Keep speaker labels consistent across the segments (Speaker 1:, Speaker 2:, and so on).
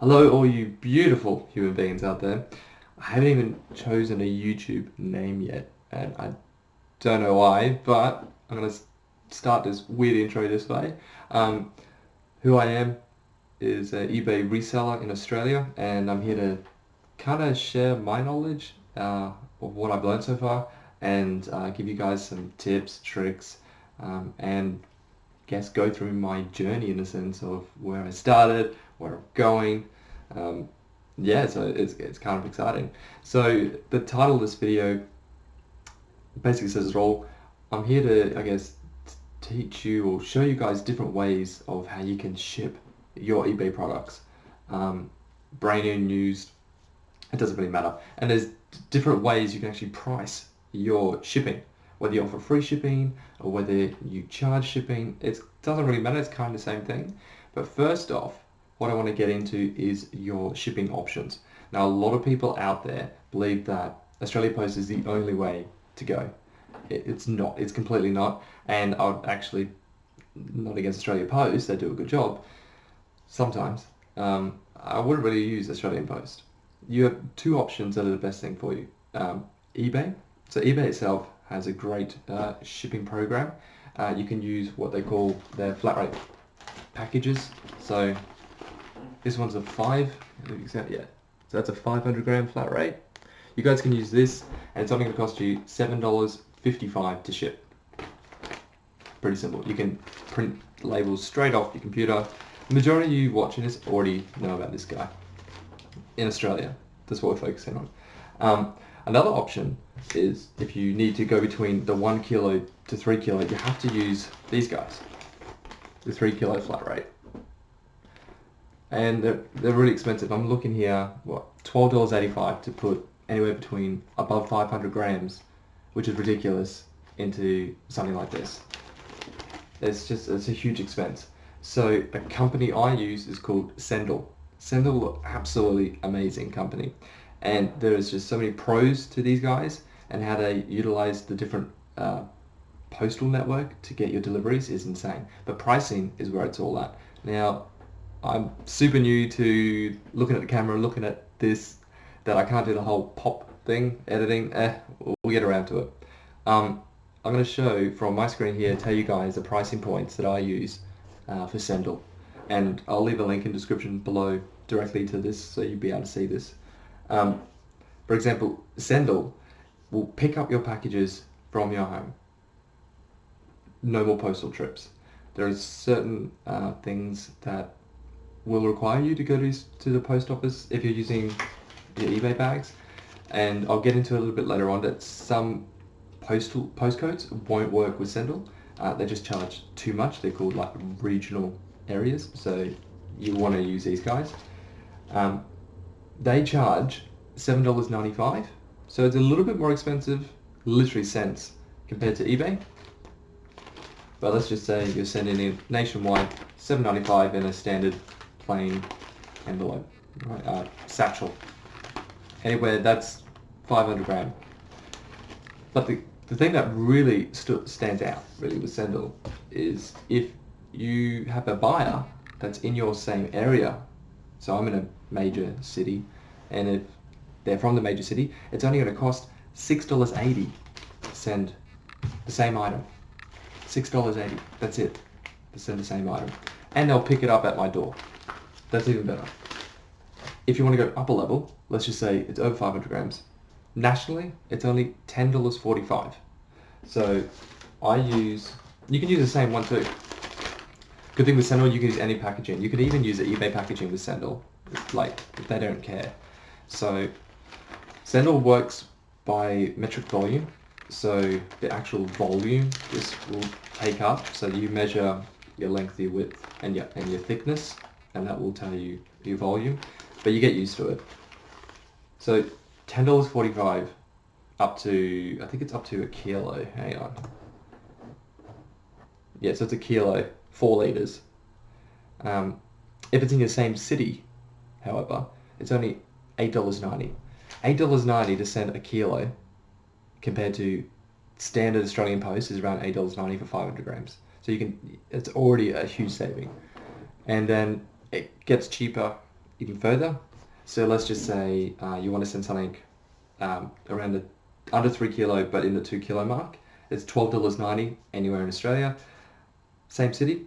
Speaker 1: Hello, all you beautiful human beings out there. I haven't even chosen a YouTube name yet, and I don't know why, but I'm gonna start this weird intro this way. Um, who I am is an eBay reseller in Australia, and I'm here to kind of share my knowledge of what I've learned so far, and give you guys some tips, tricks, and guess go through my journey in a sense of where I started, where I'm going. Um, yeah, so it's kind of exciting. So the title of this video basically says it all. I'm here to, I guess, teach you or show you guys different ways of how you can ship your eBay products. Um, Brand new, used, it doesn't really matter. And there's different ways you can actually price your shipping. Whether you offer free shipping or whether you charge shipping, it doesn't really matter. It's kind of the same thing. But first off, what I want to get into is your shipping options. Now, a lot of people out there believe that Australia Post is the only way to go. It's not. It's completely not. And I would actually, not against Australia Post, they do a good job sometimes. I wouldn't really use Australian Post. You have two options that are the best thing for you. eBay. So eBay itself has a great shipping program. You can use what they call their flat rate packages. So this one's a yeah. So that's a 500 gram flat rate. You guys can use this, and it's only going to cost you $7.55 to ship. Pretty simple. You can print labels straight off your computer. The majority of you watching this already know about this guy. In Australia, that's what we're focusing on. Another option is if you need to go between the 1 kilo to 3 kilo, you have to use these guys, the 3 kilo flat rate. And they're really expensive. I'm looking here, what, $12.85 to put anywhere between above 500 grams, which is ridiculous, into something like this. It's a huge expense. So a company I use is called Sendle. Sendle, absolutely amazing company. And there's just so many pros to these guys, and how they utilize the different postal network to get your deliveries is insane. But pricing is where it's all at. Now, I'm super new to looking at the camera, looking at this, that I can't do the whole pop thing, editing. We'll get around to it. I'm going to show from my screen here, tell you guys the pricing points that I use for Sendle. And I'll leave a link in the description below directly to this, so you'll be able to see this. For example, Sendle will pick up your packages from your home. No more postal trips. There are certain things that will require you to go to the post office if you're using your eBay bags. And I'll get into it a little bit later on that some postcodes won't work with Sendle. They just charge too much. They're called like regional areas. So you want to use these guys. They charge $7.95. So it's a little bit more expensive, literally cents, compared to eBay. But let's just say you're sending in nationwide, $7.95 in a standard plain envelope, right? Satchel. Anywhere that's 500 gram. But the thing that really stands out really with Sendle is if you have a buyer that's in your same area. So I'm in a major city, and if they're from the major city, it's only going to cost $6.80 to send the same item. $6.80. That's it. To send the same item. And they'll pick it up at my door. That's even better. If you want to go up a level, let's just say it's over 500 grams. Nationally, it's only $10.45. So you can use the same one too. Good thing with Sendle, you can use any packaging. You could even use the eBay packaging with Sendle. Like, if they don't care. So Sendle works by metric volume. So the actual volume this will take up. So you measure your length, your width, and your thickness, and that will tell you your volume. But you get used to it. So $10.45 up to, I think it's up to a kilo. Hang on. Yeah, so it's a kilo, 4 liters. If it's in the same city, however, it's only $8.90. $8.90 to send a kilo compared to standard Australian Post is around $8.90 for 500 grams. So it's already a huge saving. And then it gets cheaper even further. So let's just say you want to send something around the under 3 kilo, but in the 2 kilo mark. It's $12.90 anywhere in Australia. Same city,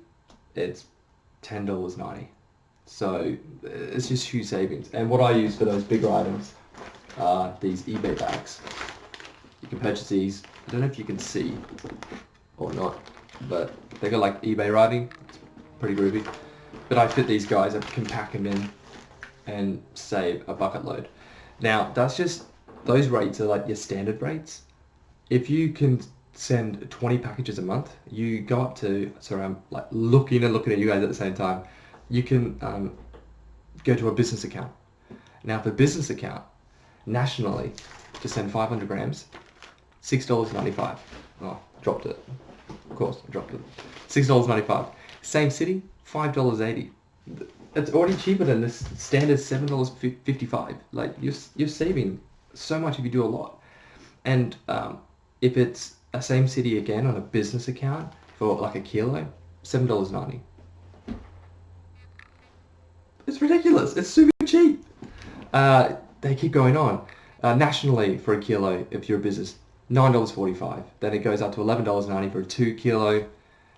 Speaker 1: it's $10.90. So it's just huge savings. And what I use for those bigger items are these eBay bags. You can purchase these. I don't know if you can see or not, but they got like eBay writing. It's pretty groovy. But I fit these guys. I can pack them in and save a bucket load. Now that's just, those rates are like your standard rates. If you can send 20 packages a month, you go up to, sorry, I'm like looking at you guys at the same time. You can go to a business account. Now for business account, nationally, to send 500 grams, $6.95. Oh, dropped it. Of course, I dropped it. $6.95. Same city, $5.80. It's already cheaper than this standard $7.55. Like you're saving so much if you do a lot. And if it's a same city again on a business account for like a kilo, $7.90. It's ridiculous. It's super cheap. They keep going on. Nationally for a kilo, if you're a business, $9.45. Then it goes up to $11.90 for a 2 kilo.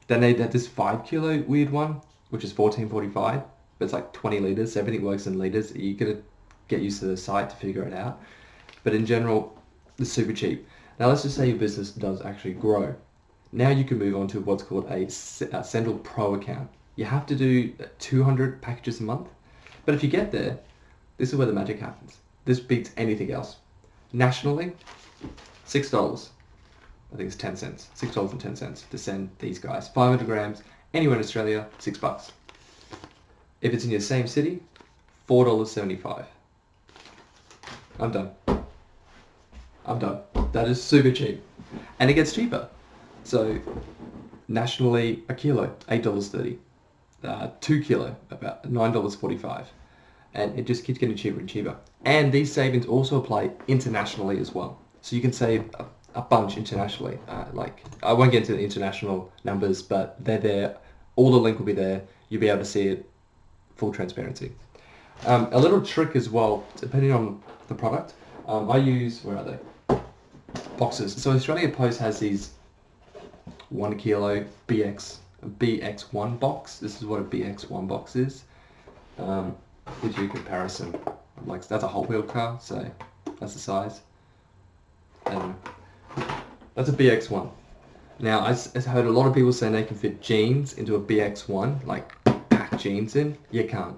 Speaker 1: Then they have this 5 kilo weird one, which is $14.45. But it's like 20 liters. Everything works in liters. You gotta get used to the site to figure it out. But in general, it's super cheap. Now let's just say your business does actually grow. Now you can move on to what's called a Sendle Pro account. You have to do 200 packages a month. But if you get there, this is where the magic happens. This beats anything else. Nationally, $6. I think it's 10 cents. $6.10 to send these guys 500 grams anywhere in Australia, $6. If it's in your same city, $4.75. I'm done. That is super cheap. And it gets cheaper. So nationally, a kilo, $8.30. 2 kilo, about $9.45. And it just keeps getting cheaper and cheaper. And these savings also apply internationally as well. So you can save a bunch internationally. Like, I won't get into the international numbers, but they're there. All the link will be there. You'll be able to see it, full transparency. A little trick as well, depending on the product. I use, where are they? Boxes. So Australia Post has these 1 kilo BX1 box. This is what a BX1 box is. Gives you a comparison. Like, that's a Hot Wheel car, so that's the size. And that's a BX1. Now, I heard a lot of people saying they can fit jeans into a BX1, like pack jeans in. You can't.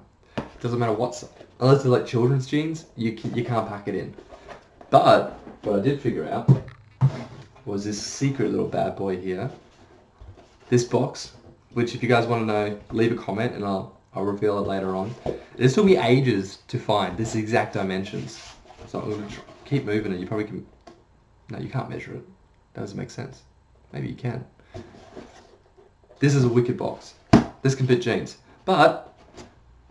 Speaker 1: Doesn't matter what size. Unless they're like children's jeans, you can't pack it in. But what I did figure out was this secret little bad boy here. This box, which if you guys want to know, leave a comment and I'll reveal it later on. This took me ages to find this exact dimensions. So I'm going to keep moving it. You probably can... No, you can't measure it. That doesn't make sense. Maybe you can. This is a wicked box. This can fit jeans. But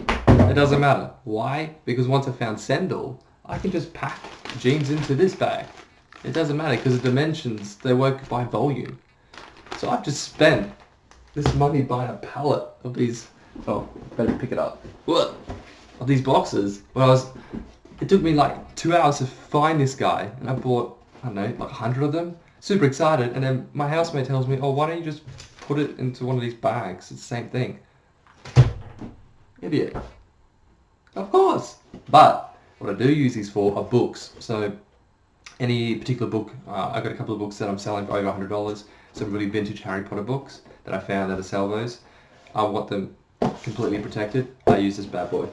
Speaker 1: it doesn't matter. Why? Because once I found Sendle, I can just pack jeans into this bag. It doesn't matter because the dimensions, they work by volume. So I've just spent this money buying a pallet of these... Oh, better pick it up. What? Of these boxes. It took me like 2 hours to find this guy, and I bought, I don't know, like 100 of them. Super excited, and then my housemate tells me, oh, why don't you just put it into one of these bags? It's the same thing. Idiot. Of course. But what I do use these for are books. So any particular book, I've got a couple of books that I'm selling for over $100. Some really vintage Harry Potter books that I found at a Salvos. I want them completely protected. I use this bad boy.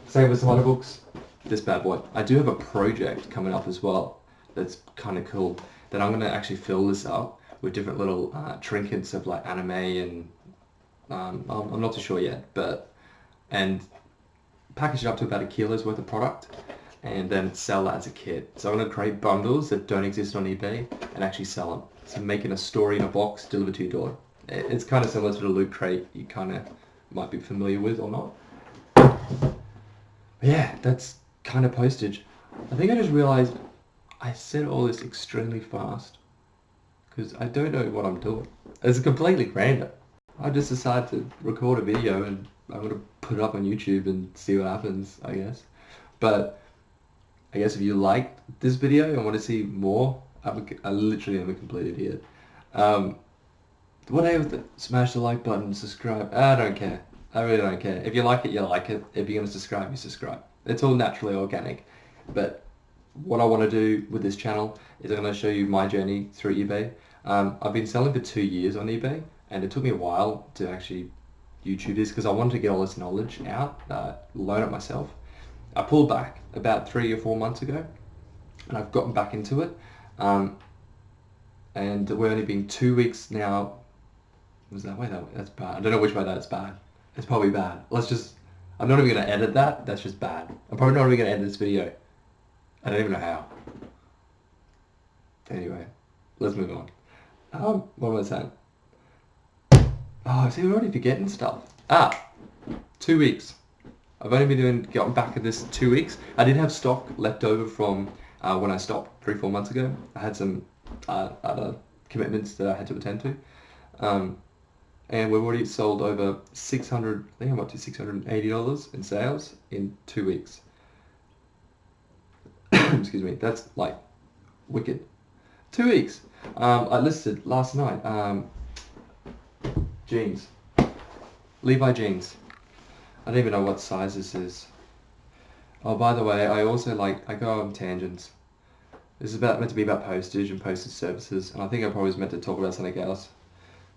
Speaker 1: Same with some other books. This bad boy. I do have a project coming up as well that's kind of cool, that I'm going to actually fill this up with different little trinkets of like anime and I'm not too sure yet, and package it up to about 1 kilo's worth of product and then sell that as a kit. So I'm going to create bundles that don't exist on eBay and actually sell them. So making a story in a box delivered to your door. It's kind of similar to the Loot Crate you kind of might be familiar with or not. But yeah, that's kind of postage. I think I just realized I said all this extremely fast because I don't know what I'm doing. It's completely random. I just decided to record a video and I'm going to put it up on YouTube and see what happens, I guess. But I guess if you liked this video and want to see more, I literally am a complete idiot. What I was smash the like button, subscribe. I don't care. I really don't care. If you like it, you like it. If you're gonna subscribe, you subscribe. It's all naturally organic. But what I want to do with this channel is I'm going to show you my journey through eBay. I've been selling for 2 years on eBay, and it took me a while to actually YouTube this because I wanted to get all this knowledge out, learn it myself. I pulled back about 3 or 4 months ago, and I've gotten back into it. And we're only been 2 weeks now. Was that way? That's bad. I don't know which way that's bad. It's probably bad. I'm not even going to edit that. That's just bad. I'm probably not even going to edit this video. I don't even know how. Anyway, let's move on. What was I saying? Oh, see, we're already forgetting stuff. 2 weeks. I've only been getting back at this 2 weeks. I did have stock left over from when I stopped 3-4 months ago. I had some other commitments that I had to attend to. And we've already sold over I think I'm up to $680 in sales in 2 weeks. Excuse me, that's like wicked. 2 weeks. I listed last night, jeans. Levi jeans. I don't even know what size this is. Oh, by the way, I also I go on tangents. This is meant to be about postage and postage services, and I think I probably was meant to talk about something else.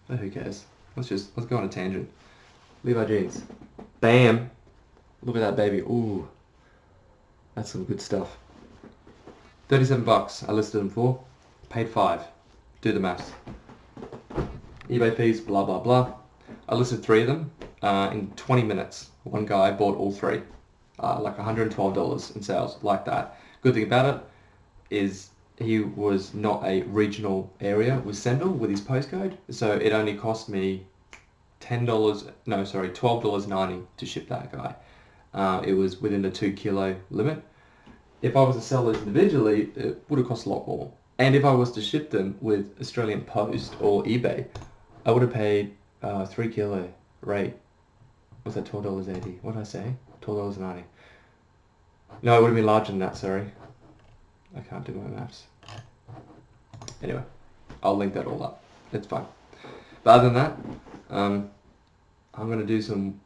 Speaker 1: But who cares? Let's go on a tangent. Levi jeans. Bam! Look at that baby. Ooh. That's some good stuff. $37 I listed them for. Paid $5. Do the maths. eBay fees, blah blah blah. I listed 3 of them in 20 minutes. One guy bought all 3. Like $112 in sales, like that. Good thing about it is he was not a regional area with Sendle with his postcode, so it only cost me $12.90 to ship that guy. It was within the 2 kilo limit. If I was to sell those individually, it would have cost a lot more. And if I was to ship them with Australian Post or eBay, I would have paid 3 kilo rate. What's that, $12.80? What did I say? $12.90. No, it would have been larger than that, sorry. I can't do my maths. Anyway, I'll link that all up. It's fine. But other than that, I'm going to do some,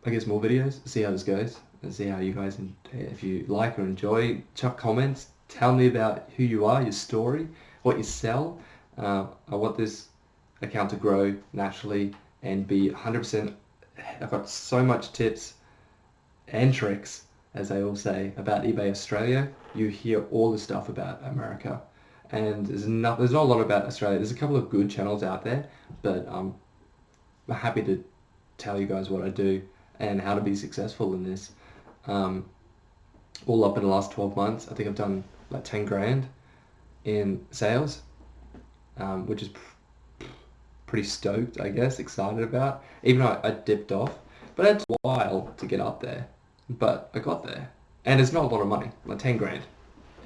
Speaker 1: I guess, more videos, see how this goes, and see how you guys, if you like or enjoy, chuck comments, tell me about who you are, your story, what you sell. I want this account to grow naturally and be 100%, I've got so much tips and tricks, as they all say, about eBay Australia. You hear all the stuff about America, and there's not a lot about Australia. There's a couple of good channels out there, but I'm happy to tell you guys what I do and how to be successful in this. All up in the last 12 months, I think I've done like 10 grand in sales, which is pretty stoked, I guess, excited about. Even though I dipped off, but it took a while to get up there. But I got there, and it's not a lot of money, like 10 grand.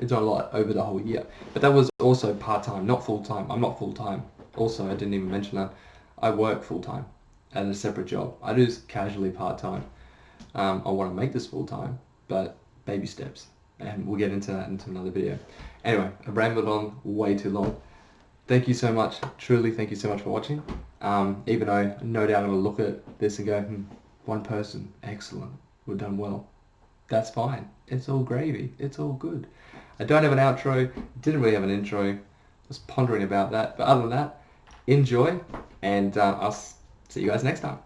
Speaker 1: It's not a lot over the whole year, but that was also part-time, not full-time. I'm not full-time. Also, I didn't even mention that I work full-time at a separate job. I do this casually part-time. I want to make this full-time, but baby steps, and we'll get into that into another video. Anyway, I rambled on way too long. Thank you so much, truly thank you so much for watching. Even though no doubt I'm going to look at this and go, one person, excellent. We've done well. That's fine. It's all gravy. It's all good. I don't have an outro. Didn't really have an intro. I was pondering about that. But other than that, enjoy. And I'll see you guys next time.